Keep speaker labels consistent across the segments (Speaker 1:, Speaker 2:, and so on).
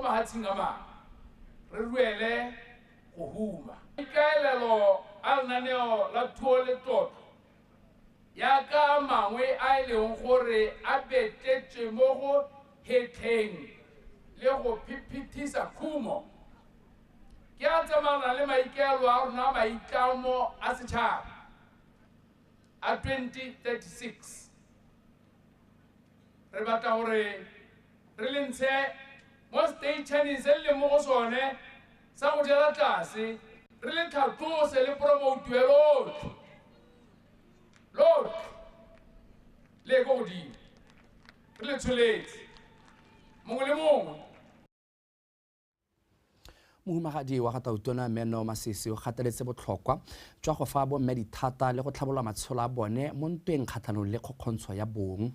Speaker 1: mahatsheng a mang re ruele go huma ikaelelo a lenaneo la thuo le tlotlo ya ka mangwe a ileng gore a betetšwe mo go hetleng le go phiphithisa khumo ke a tsamana le maikaelo a rona maitlamo a setšhaba a 2036 re batla gore re le ntshe mo stationeng se le mo go sone sa go dira tlase re le tlhatlose le promote lotlhe le go godimo re le tsholetse mongwe le mongwe.
Speaker 2: Mohumagadi wa Gatautona Menno Masisi o gateletse botlhokwa jwa go fa bomme dithata le go tlhabolola matsholo a bone mo ntweng kgatlhanong le kgokgontsho ya bong.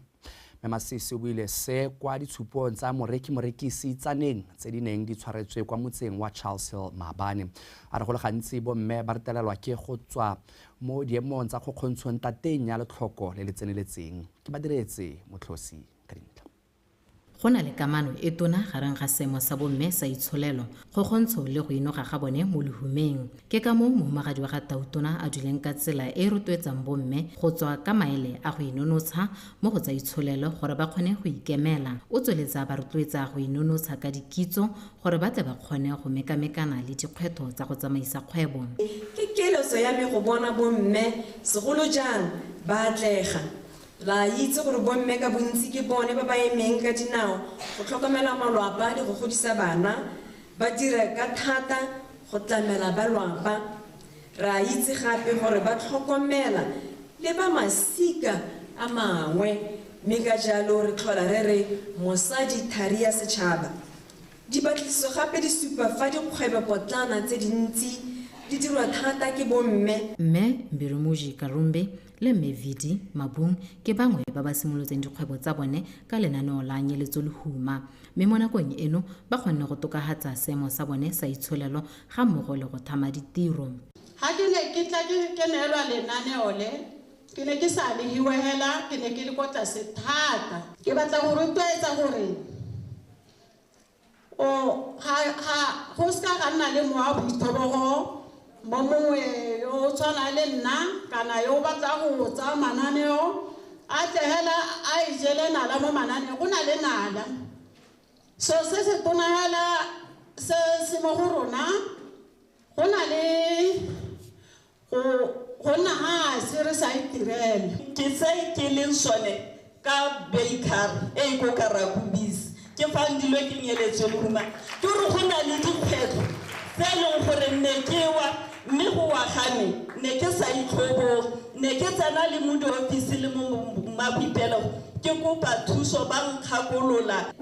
Speaker 2: Masisi o buile se kwa ditshupong tsa morekisi tsaneng tse di neng di tshwaretswe kwa motseng wa Charles Hill Maabane. A re go le gantsi bomme ba retelelwa ke go tswa mo diemong tsa kgokgontshong tateng ya letlhoko le le tseneletseng. Ke badiretse motlhosi ka dintlha.
Speaker 3: Go na le kamano e tona gareng ga seemo sa bomme sa itsholelo kgokgontsho le go inoga ga bone mo lehumeng ke ka moo mohumagadi wa Gatautona a duleng ka tsela e rotloetsang bomme go tswa ka maele a go inonotsha mo go tsa itsholelo gore ba kgone go ikemela o tsweletsa ba rotloetsa go inonotsha ka dikitso gore ba tle ba kgone go mekamekana le dikgwetho tsa go tsamaisa kgwebo.
Speaker 4: Ke keletso ya me go bona bomme segolo jang ba atlega la itse gore bomme ka bontsi ke bone ba ba emeng ka dinao go tlhokomela malwapa le go godisa bana ba dira ka thata go tlamela balwapa ra itse gape gore ba tlhokomela le ba masika a mangwe mme ka jalo re tlhola re re mosadi thari ya setšhaba. Dibatliso gape di supa fa dikgwebo potlana tse dintsi di dirwa thata ke bomme.
Speaker 3: Mme Mbiromuji Karumbe le Mevidi Mabung ke bangwe ba ba simolotseng dikgwebo tsa bone ka lenaneo la nyeletso lehuma mme mo nakong eno ba kgonne go tokagatsa seemo sa bone sa itsholelo ga mmogo le go thama ditiro.
Speaker 5: Ha ke ne ke tla ke neelwa lenaneo le ke ne ke sa le hiwehela ke ne ke le ko tlase thata ke batla go rotloetsa gore ha go ska ga nna le moa boithobogo mo mongwe yo tshwana le nna kana yo batla go tsa mananeo a tlehela a ijele nala mo mananeo go na le nala so se tonagala se mo go rona go na le go na ha se re sa itirela
Speaker 6: ke se ke leng sone ka baker e go ka rakubisi ke fandilwe ke nyeletso lehuma ke re go na le dikgwetlo tse leng gore nne ke wa mme go wa gane ne ke sa itlhobo ne ke tsana le mo diofisi le mo maboipelo ke kopa thuso ba nkgakolola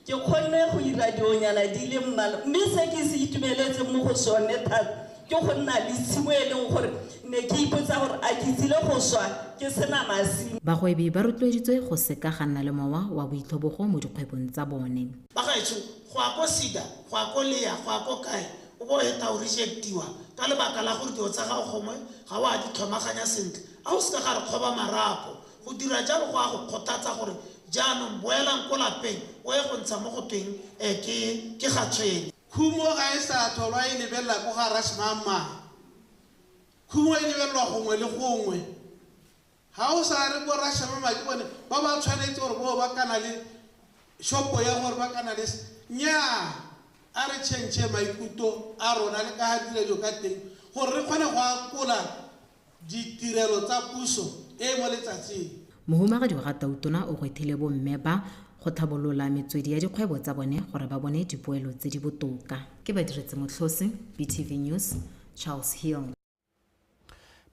Speaker 6: ke kgonne go ira dionyana di le mmala mme se ke se itumeletse mo go sone thata ke go nna le tshimo e leng gore ne ke ipotsa gore a ke tsile go swa ke sena masimo.
Speaker 3: Bagwebi ba rotloeditswe go seka ga nna le mowa wa boitlhobogo mo dikgwebong tsa bone.
Speaker 7: Ba gaetsho go a ko sida go a ko lea go a ko kae o bo eta o rejectiwa ka lebaka la gore dio tsa gago gongwe ga wa di tlhomaganya sentle a o se ka ga re kgoba marapo go dira jalo go a go kgothatsa gore jaanong boelang ko lapeng o ye go ntsha mo go tweng ke gatshwene.
Speaker 8: Khumo ga e sa tholwa e lebella go ga rashmama khumo e lebellwa gongwe le gongwe ha o sa re bo rashmama ke bone ba ba tshwanetse gore bo ba kana le shopo ya gore ba kana le nya a re tšhentšhe maikuto a rona le ka ga direlo ka teng gore re kgone go akola ditirelo tsa puso e mo letsatsing.
Speaker 3: Mohumagadi wa Gatautona o gwethile bomme ba go thabolola metswedi ya dikgwebo tsa bone gore ba bone dipoelo tse di botoka. Ke badiretse motlhosi BTV News Charles Hill.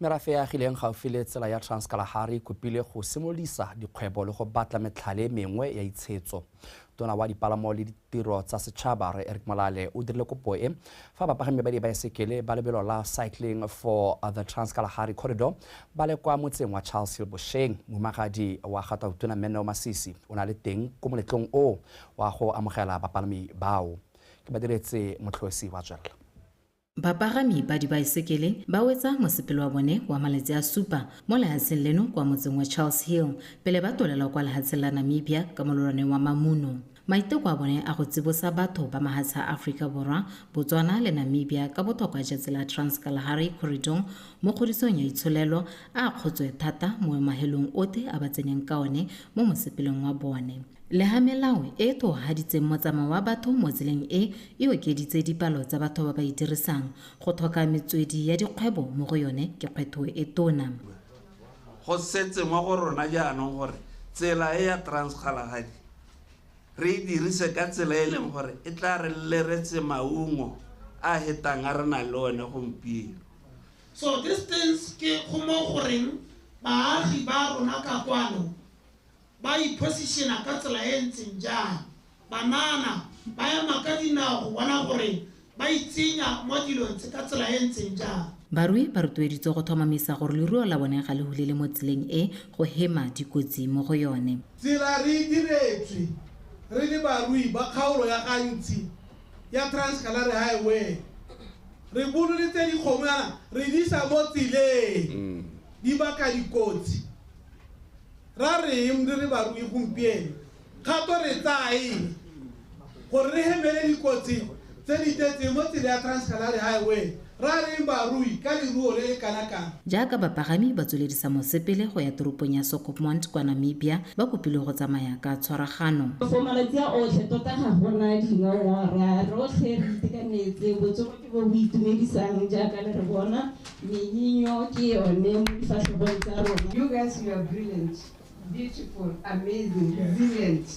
Speaker 2: Merafe ya agileng gaufi le tsela ya Trans-Kalahari kopile go simolodisa dikgwebo le go batla metlhale mengwe ya itshetso. Tona wa dipalamo le ditiro tsa setšhaba re Eric Molale o dirile kopo e fa bapagami ba dibaesekele ba lebelo la Cycling for the Trans-Kalahari Corridor ba le kwa motseng wa Charles Hill Bosheng. Mohumagadi wa Gatautona Menno Masisi o na le teng ko moletlong o wa go amogela bapalami bao. Ke badiretse motlhosi wa Tswela.
Speaker 3: Bapagami ba dibaesekele ba wetsa mosepelo wa bone wa malatsi a supa mo lehatsheng leno kwa motseng wa Charles Hill pele ba tolela kwa lehatsheng la Namibia ka mololwane wa Mamuno. maiteko a bone a go tsibosa batho ba mahatshe a Afrika Borwa, Botswana le Namibia ka botlhokwa jwa tsela Trans-Kalahari Corridor mo kgodisong ya itsholelo a kgotswe thata mo mahelong ote a ba tsenyang ka one mo mosepelong wa bone. Le ha melao e tohaditseng motsamao wa batho mo tseleng e okeditse dipalo tsa batho ba ba dirisang, go tlhoka metswedi ya dikgwebo mo go yone ke kgwetho e tona.
Speaker 9: Go setse mo go rona jaanong gore tsela e ya Trans-Kalahari re dirise ka tsela e leng gore e tla re leretse maungo a hetang a rena le one gompieno.
Speaker 7: So these things ke go mo goreng baagi ba rona ka kwano ba ipositiona ka tsela e ntseng jang, banana ba ema ka dinao go bona gore ba itsenya mo dilong tse ka tsela e ntseng jang.
Speaker 3: Barui ba rotloeditswe go tlhomamisa gore leruo la bone ga le hulele mo tseleng e go hema dikotsi mo go yone.
Speaker 8: Tsela re diretswe re le barui ba kgaolo ya gantsi ya Trans-Kalahari Highway, re bololetse dikgomana re di sa mo tseleng di baka dikotsi. Ra re re barui gompieno kgato re tsae gore re hemele dikotsi tse di tetseng mo tseleng ya Trans-Kalahari Highway.
Speaker 3: Jaaka bapagami ba tsweledisa mosepele go ya toropong ya Swakopmund kwa Namibia, ba kopile go tsamaya ka tshwaragano.
Speaker 6: Go malatsi a otlhe tota ga gona dingongora rotlhe re itekanetse botsogo ke bo itumedisang jaaka le re bona menyinyo ke yone mo difatlhegong tsa rona.
Speaker 10: You guys, you are brilliant, beautiful, amazing, resilient.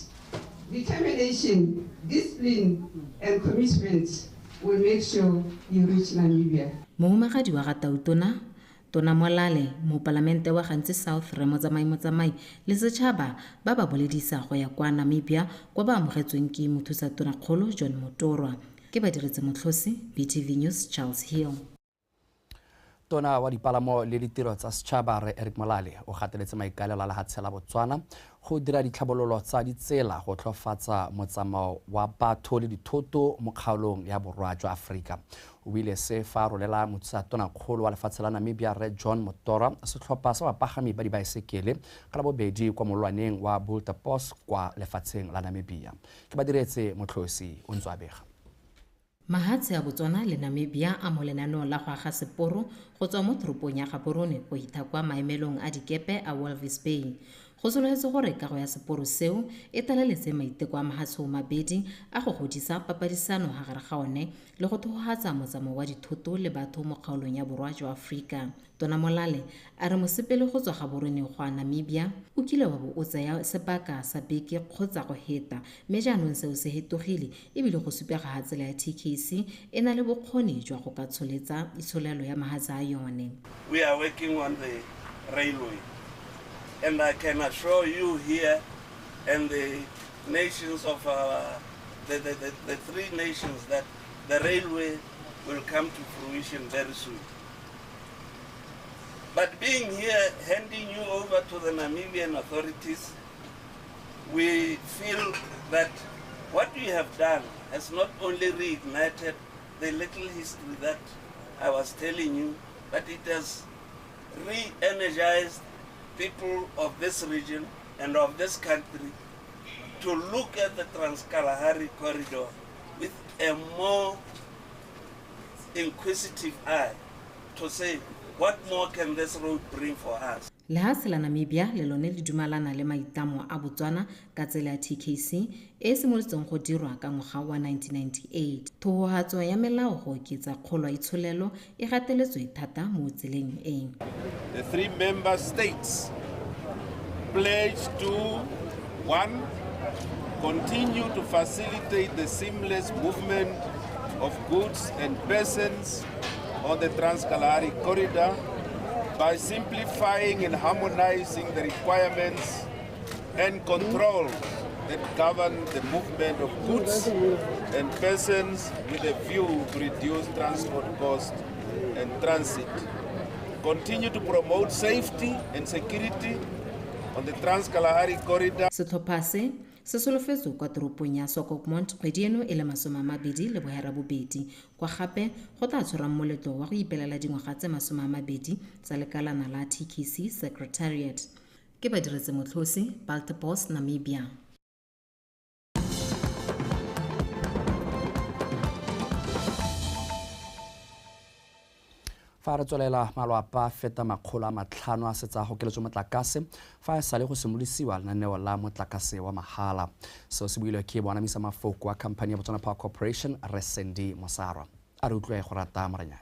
Speaker 10: Determination, discipline and commitment will make sure you reach Namibia.
Speaker 3: Mohumagadi wa Gatau Tona Molale mo palamente wa Gantsi South re motsamai le setšhaba ba ba boledisa go ya kwa Namibia kwa ba amogetsweng ke mothusa tona kgolo John Motorwa. Ke badiretsi motlhosi BTV News Charles Hill.
Speaker 2: Tona wa dipalamo le ditiro tsa setšhaba re Eric Molale o gateletse maikalelo a lefatshe la Botswana go dira ditlhabololo tsa ditsela go tlhofatsa motsamao wa batho le dithoto mo kgaolong ya borwa jwa Afrika. O bile se fa rolela mothusa tona kgolo wa lefatshe la Namibia re John Motorwa setlhopha sa bapagami ba dibaesekele ka la bobedi kwa molwaneng wa Bultepos kwa lefatsheng la Namibia. Ke badiretse motlhosi o ntswabega.
Speaker 3: Mahatshe a Botswana le Namibia a mo lenaneo la go aga seporo go tswa mo toropong ya Gaborone go itha kwa maemelong a dikepe a Walvis Bay. Go sologetse gore kago ya seporo seo e talaletse maiteko a mahatshe mabedi a go godisa papadisano gare ga one le go thogatsa motsamao wa dithoto le batho mo kgaolong ya borwa jwa Afrika. Tona Molale a re mosepele go tswa Gaborone go a Namibia o kile wa bo o tsaya sebaka sa beke kgotsa go heta, mme jaanong seo se hetogile ebile go supega ga tsela ya TKC e na le bokgoni jwa go ka tsholetsa itsholelo ya mahatshe a yone.
Speaker 9: We are working on the railway, and I can assure you here and the nations of the three nations that the railway will come to fruition very soon. But being here, handing you over to the Namibian authorities, we feel that what we have done has not only reignited the little history that I was telling you, but it has re-energized people of this region and of this country to look at the Trans-Kalahari Corridor with a more inquisitive eye to say, what more can this road bring for us?
Speaker 3: Lehatshe la Namibia le lone le dumalana le maitlamo a Botswana ka tsela ya TKC e simolotseng go dirwa ka ngwaga wa 1998. Thohogatso ya melao go oketsa kgolo ya itsholelo e gateletswe thata mo tseleng e.
Speaker 11: The three member states pledge to 1. Continue to facilitate the seamless movement of goods and persons on the Trans-Kalahari Corridor by simplifying and harmonizing the requirements and controls that govern the movement of goods and persons with a view to reduce transport costs and transit. Continue to promote safety and security on the Trans-Kalahari Corridor.
Speaker 3: Se solofetswe kwa toropong ya Swakopmund kgwedi eno e le 20 le bohera bobedi kwa gape go tla tshwarang moletlo wa go ipelela dingwaga tse 20 tsa lekalana la TKC Secretariat. Ke badiretse motlhosi Bultepos Namibia.
Speaker 2: fa re tswelela malwapa feta 500 a setsa go keletso motlakase fa e sale go simolisiwa lenaneo la motlakase wa mahala seo se builwe ke boanamisa mafoko wa company ya Botswana Power Corporation Resendi Mosarwa a re utlwe go rata Moranyane.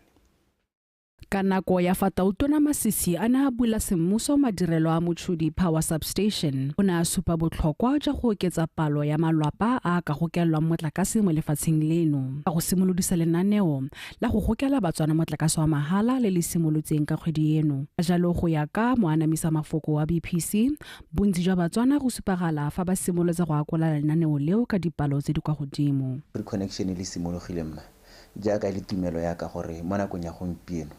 Speaker 12: Ka nako ya fa Tautona Masisi a ne a bula semmuso madirelo a Motšhudi Power Substation o ne a supa botlhokwa jwa go oketsa palo ya malwapa a ka gokelelwang motlakase mo lefatsheng leno ka go simolodisa lenaneo la go gokela batswana motlakase wa mahala le le simolotseng ka kgwedi eno. Jalo go ya ka moanamisa mafoko wa BPC bontsi jwa batswana go supagala fa ba simolotse go akola lenaneo leo ka dipalo tse di kwa godimo.
Speaker 13: Connection le simologile mma jaaka le tumelo ya ka gore mo nakong ya gompieno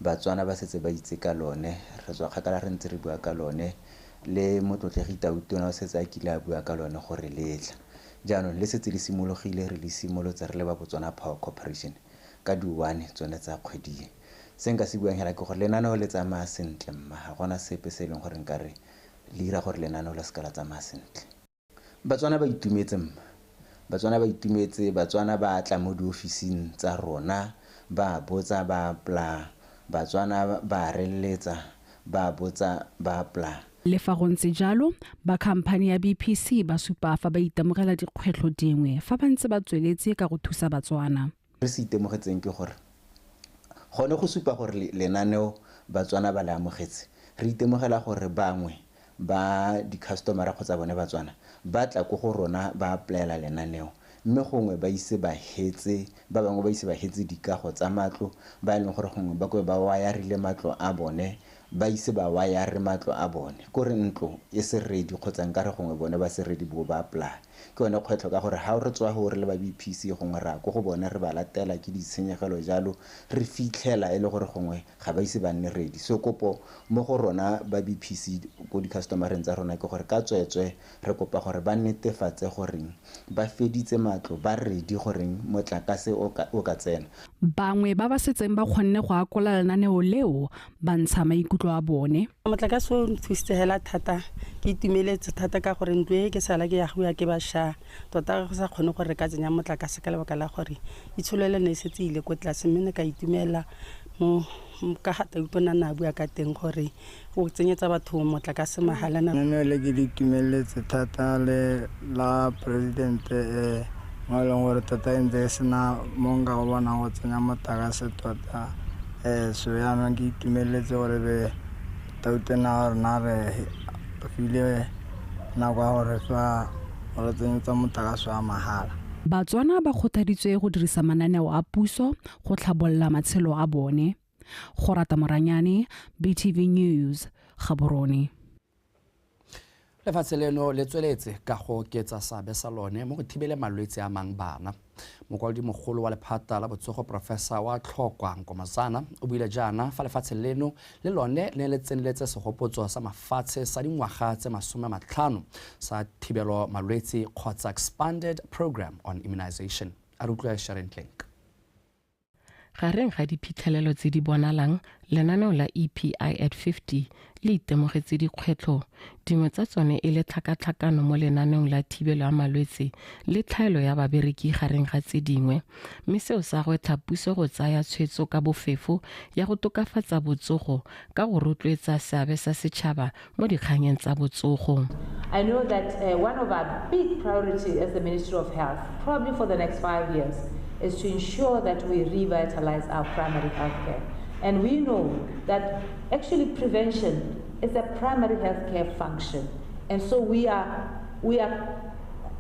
Speaker 13: batswana ba setse ba itse ka lone re tswa kgakala re ntse re bua ka lone le motlotlegi Tautona o setse a kile a bua ka lone gore letla jaanong le setse le simologile re le simolotse re le ba Botswana Power Corporation ka di-1 tsone tsa kgwedi se nka se buang hela ke gore lenaneo le tsamaya sentle mma ga gona sepe se leng gore nka re le dira gore lenaneo la se ka la tsamaya sentle. Batswana ba itumetse mma Batswana ba itumetse Batswana ba tla mo diofising tsa rona ba botsa ba apply Batswana ba reletsa ba botsa ba apply.
Speaker 12: Le fa go ntse jalo ba khamphani ya BPC ba supa fa ba itemogela dikgwetlho dingwe fa ba ntse ba tsweletse ka go thusa Batswana.
Speaker 13: Re se itemogetseng ke gore gone go supa gore lenaneo Batswana ba le amogetse re itemogela gore bangwe ba di-customer kgotsa bone Batswana ba tla go rona ba applyela lenaneo mme gongwe ba ise ba hetse ba bangwe ba ise ba hetse dikago tsa matlo ba leng gore gongwe ba ba wayarile matlo a bone ba ise ba wayare matlo a bone gore ntlo e se ready kgotsa nkare gongwe bone ba se ready bo ba apply ke yone kgwetlho ka gore ha re tswa go re le ba BPC gongwe ra go bone re ba latela ke ditshenyegelo jalo re fitlhela e le gore gongwe ga ba ise ba nne ready so kopo mo go rona ba BPC go di customereng tsa rona ke gore ka tswetswe re kopa gore ba netefatse gore ba feditse matlo ba ready gore motlakase o ka tsena.
Speaker 12: Bangwe ba ba setseng ba kgonne go akola lenaneo leo ba ntsha maikutlo a bone.
Speaker 14: Motlakase o nthusitse hela thata ke itumeletse thata ka gore ntwe ke sala ke ya go ya ke ba sha tota go sa kgone gore re ka tsenya motlakase ka lebaka la gore itshulele ne setse ile ko tlase mme ka itumela mo ka hata Tautona na bua ka teng gore o tsenyetsa batho motlakase mahala na
Speaker 15: nne le ke ditumeletse thata le la president mo leng gore tota ntse sena monga go bona go tsenya motlakase tota so yana ke itumeletse gore be Tautona rena re file na kwa gore fa re tsenyetsa motlakase wa mahala.
Speaker 12: Batswana ba kgothaditswe go dirisa mananeo a puso go tlhabolla matshelo a bone. Go rata Moranyane, BTV News, Gaborone.
Speaker 2: Lefatshe leno le tsweletse ka go oketsa seabe sa lone mo go thibele malwetse a mang bana. Mokwaledi mogolo wa lephata la botsogo Professor wa Tlhokwa Nkomasana o buile jaana fa lefatshe leno le lone le le tseneletse segopotso sa mafatshe sa dingwaga tse 50 sa thibelo malwetse kgotsa expanded program on immunization. A rutlwa Sharon Klink.
Speaker 16: Gareng ga diphitlhelelo tse di bonalang lenaneo la EPI at 50 le itemogetse dikgwetlho dingwe tsa tsone e le tlhakatlhakano mo lenaneong la thibelo ya malwetse le tlhaelo ya babereki gareng ga tse dingwe mme seo sa go etla puso go tsaya tshwetso ka bofefo ya go tokafatsa botsogo ka go rotloetsa seabe sa setšhaba mo dikganyeng tsa botsogo.
Speaker 17: I know that one of our big priorities as the Ministry of Health, probably for the next 5 years, is to ensure that we revitalize our primary health care. And we know that actually prevention is a primary health care function. And so we are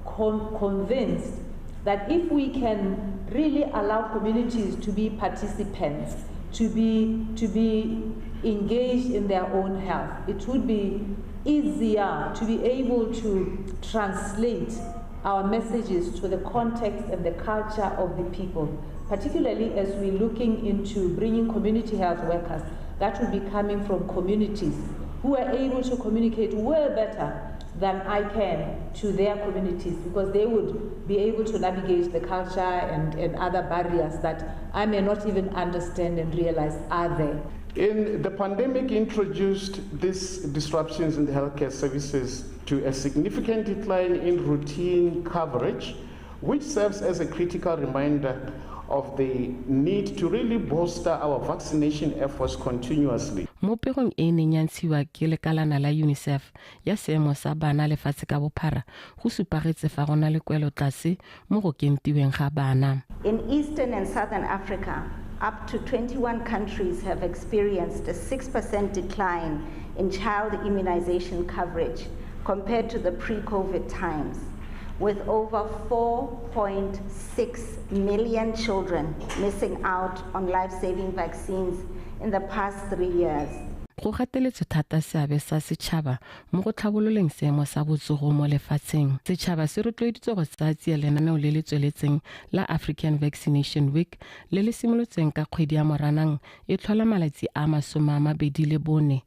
Speaker 17: convinced that if we can really allow communities to be participants, to be engaged in their own health, it would be easier to be able to translate our messages to the context and the culture of the people, particularly as we're looking into bringing community health workers that will be coming from communities who are able to communicate way better than I can to their communities, because they would be able to navigate the culture and other barriers that I may not even understand and realize are there.
Speaker 18: The pandemic introduced these disruptions in the healthcare services to a significant decline in routine coverage, which serves as a critical reminder of the need to really bolster our vaccination efforts continuously.
Speaker 16: Mo pegong e neng ya ntshiwa ke lekalana la UNICEF ya seemo sa bana lefatshe ka bophara go supagetse fa gona le kwelotlase mo go kentiweng ga bana.
Speaker 19: In Eastern and Southern Africa, up to 21 countries have experienced a 6% decline in child immunization coverage compared to the pre-COVID times, with over 4.6 million children missing out on life-saving vaccines in the past 3 years.
Speaker 16: Go gateletse thata seabe sa setšhaba mo go tlhabololeng seemo sa botsogo mo lefatsheng. Setšhaba se rotloeditswe go tsaya tsia lenaneo le le tsweletseng la African Vaccination Week le le simolotseng ka kgwedi ya Moranang e tlhola malatsi a 24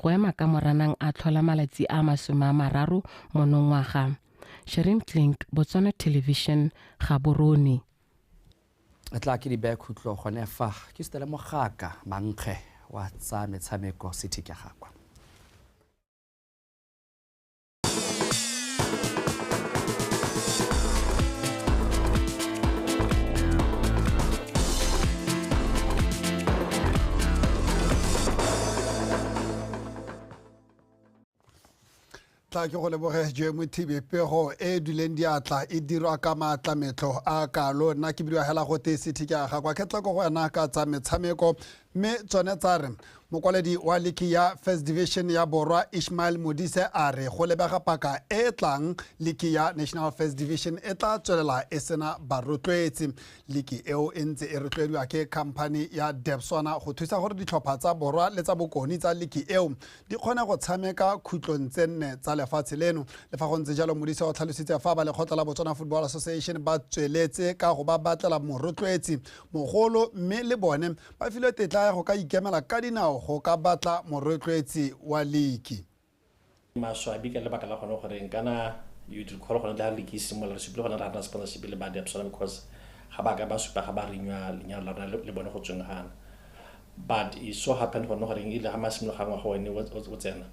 Speaker 16: go ema ka Moranang a tlhola malatsi a 30 monongwaga. Sharon Klink, Botswana Television, Gaborone.
Speaker 2: Tla ke di back khutlo gone fa ke stela mogaka mankge wa tsa metshameko city ka gakwa.
Speaker 20: Tla ke go leboge Jemo TV pego e duleng diatla e dirwa ka maatla metlo a kalo nna ke bidiwa hela go te city ka gakwa ke tla go wena ka tsa metshameko me tsone tsa re mokwaledi wa liki ya First Division ya Borwa Ishmael Modise a re go lebega paka e tlang liki ya National First Division e tla tswelela e sena barotloetsi. Liki eo e ntse e rotloediwa ke company ya Debswana go thusa gore ditlhopha tsa Borwa le tsa bokoni tsa liki eo di kgone go tshameka khutlong tse nne tsa lefatshe leno. Le fa go ntse jalo Modise o tlhalositse fa ba lekgotla la Botswana Football Association ba tsweletse ka go ba batlela morotloetsi mogolo mme le bone ba filwe tetla go ka ikemela ka dinao go ka batla morotloetsi wa liki.
Speaker 21: Maswabi ka lebaka la gone gore nkana you recall gone la liki simola se bile gone ra sponsorship le ba Debswana because ga ba ka ba supa ga ba rinywa lenyalo la le bone go tsweng gana. But it so happened gone gore ile ga masimolo gangwa go ene o tsena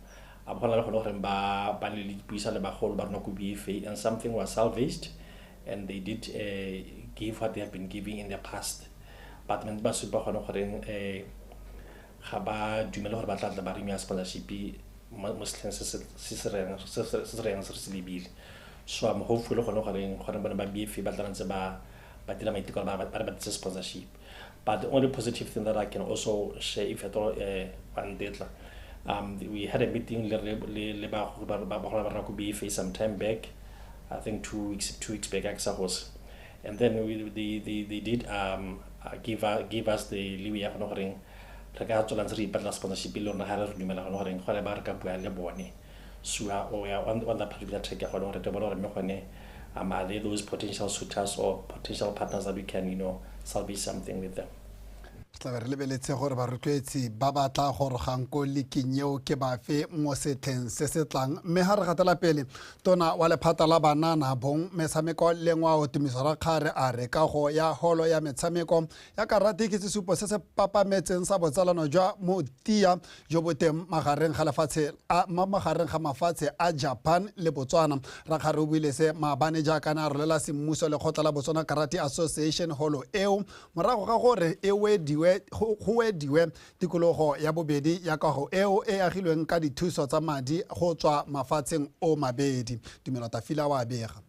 Speaker 21: a bona le gone gore ba le dipuisa le bagolo ba rona go BFA and something was salvaged and they did give what they have been giving in the past. But men ba supa gone gore ga ba dumela gore ba tla ba rinywa sponsorship mo setlheng se reng se se lebile. So I'm hopeful gone gore bana ba BFA ba tla ntse ba dira maiteko ba tsa sponsorship. But the only positive thing that I can also share, if at all, one data, we had a meeting le ba BFA some time back, I think 2 weeks back, and then they did give us the leeway of honoring. Rega tswela ntse re ipatla sponsorship le rona ha re dumela gone gore go le ba re ka bua le bone. So we are on that particular track ya gone re te bona me gone are there those potential suitors or potential partners that we can salvage something with them.
Speaker 20: Tla re lebeletse gore ba rotloetsi ba batla gore ganko liking eo ke ba fe mo setlheng se se tlang mme ha re gatela pele tona wa lephata la banana bong metshameko lengwa o tumisara khare a re ka go ya holo ya metshameko ya karate ke sesupo se se papametseng sa botsalano jwa motia jo boteng magareng ga lefatshe a magareng ga mafatshe a Japan le Botswana ra khare o buile se maabane ja kana re lela semmuso le khotla la Botswana Karate Association holo eo morago ga gore e wediwe go wediwe tikologo ya bobedi ya kago eo e agilweng ka dithuso tsa madi go tswa mafatsheng o mabedi. Tumelo Tafila wa bega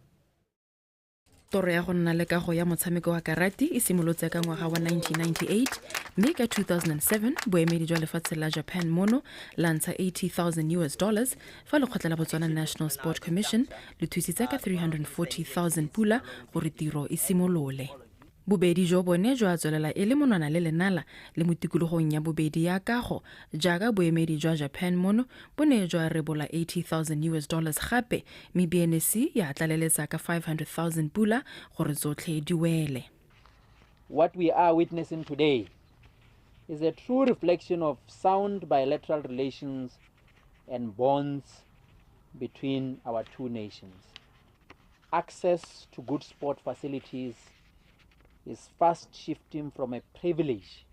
Speaker 22: toro ya go nna le kago ya motshameko wa karate e simolotse ka ngwaga wa 1998 mme ka 2007 boemedi jwa lefatshe la Japan mono la ntsha $80,000 fa lekgotla la Botswana National Sport Commission le thusitse ka $340,000 pula gore tiro e simolole. Bobedi jo bone jwa tswelela e le monwana le lenala le mo tikologong ya bobedi ya kago jaaka boemedi jwa Japan mono bone jwa rebola $80,000 gape mme BNC ya tlaleletsa ka $500,000 pula gore tsotlhe di wele.
Speaker 23: What we are witnessing today is a true reflection of sound bilateral relations and bonds between our two nations. Access to good sport facilities is fast shifting from a privilege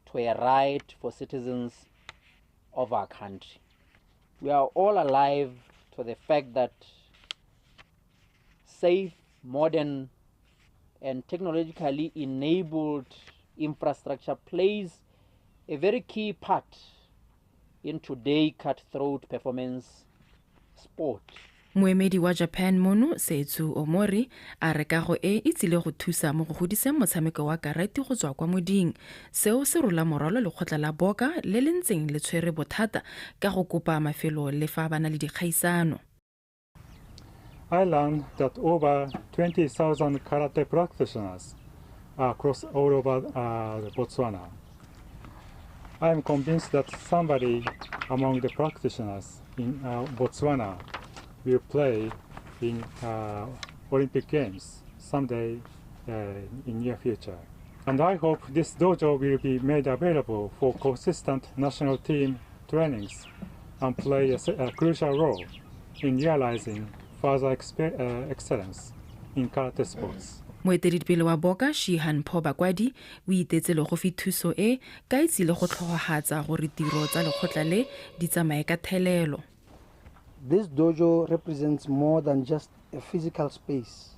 Speaker 23: to a right for citizens of our country. We are all alive to the fact that safe, modern and technologically enabled infrastructure plays a very key part in today's cutthroat performance sport.
Speaker 22: moemedi wa Japan mono Setsu Omori a re kago e tsile go thusa mo go godiseng motshameko wa karate go tswa kwa moding seo se rola moralo le khotla la boka le lentseng le tshwere bothata ka go kopa mafelo le fa bana le dikgaisano.
Speaker 1: I learned that over 20,000 karate practitioners are across all over Botswana. I am convinced that somebody among the practitioners in Botswana will play in Olympic Games someday in near future. And I hope this dojo will be made available for consistent national team trainings and play a crucial role in realizing further excellence in karate sports.
Speaker 22: Moeteledipele wa boka Shihan Bakwadi o itetse le go fi thuso e ka itse le go tlhogagatsa gore tiro tsa lekgotla le di tsamaye ka thelelo.
Speaker 4: This dojo represents more than just a physical space.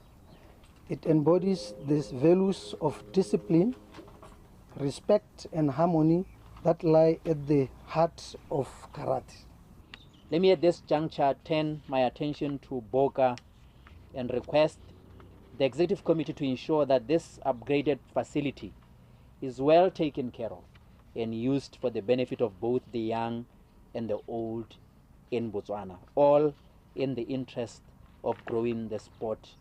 Speaker 4: It embodies these values of discipline, respect, and harmony that lie at the heart of karate.
Speaker 23: Let me at this juncture turn my attention to Boka and request the Executive Committee to ensure that this upgraded facility is well taken care of and used for the benefit of both the young and the old in Botswana, all in the interest of growing the sport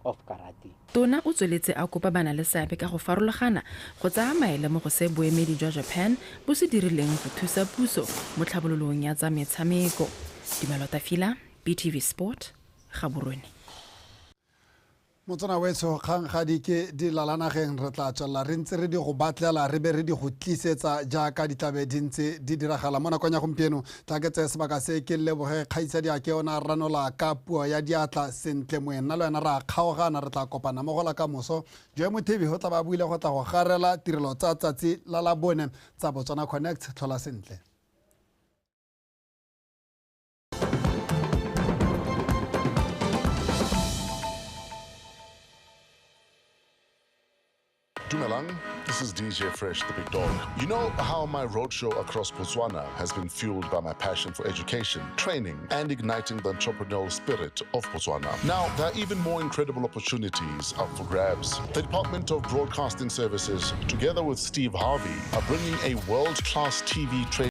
Speaker 23: of karate.
Speaker 22: Tona o tsweletse a kopa bana le seabe ka go farologana go tsaya maele mo go se boemedi jwa Japan bo se dirileng go thusa puso mo tlhabololong ya tsa metshameko. Dimelo Tafila, BTV Sport, Gaborone.
Speaker 20: Motsana wetso kgangkgadi ke di lalanageng re tla tswela re ntse re di go batlela re be re di go tlisetsa jaaka ditlabe di ntse di diragala mo nakong ya gompieno tla ke tse sebaka se ke leboge kgaitsadi a ke ona ranola ka puo ya diatla sentle moena le wena ra kgaogana re tla kopana mo gola ka moso jo mo TV go tla ba buile go tla go garela tirelo tsa tsatsi la la bone tsa Botswana Connect tlhola sentle.
Speaker 5: Dumelang, this is DJ Fresh, the big dog. You know how my roadshow across Botswana has been fueled by my passion for education, training, and igniting the entrepreneurial spirit of Botswana. Now, there are even more incredible opportunities up for grabs. The Department of Broadcasting Services, together with Steve Harvey, are bringing a world-class TV training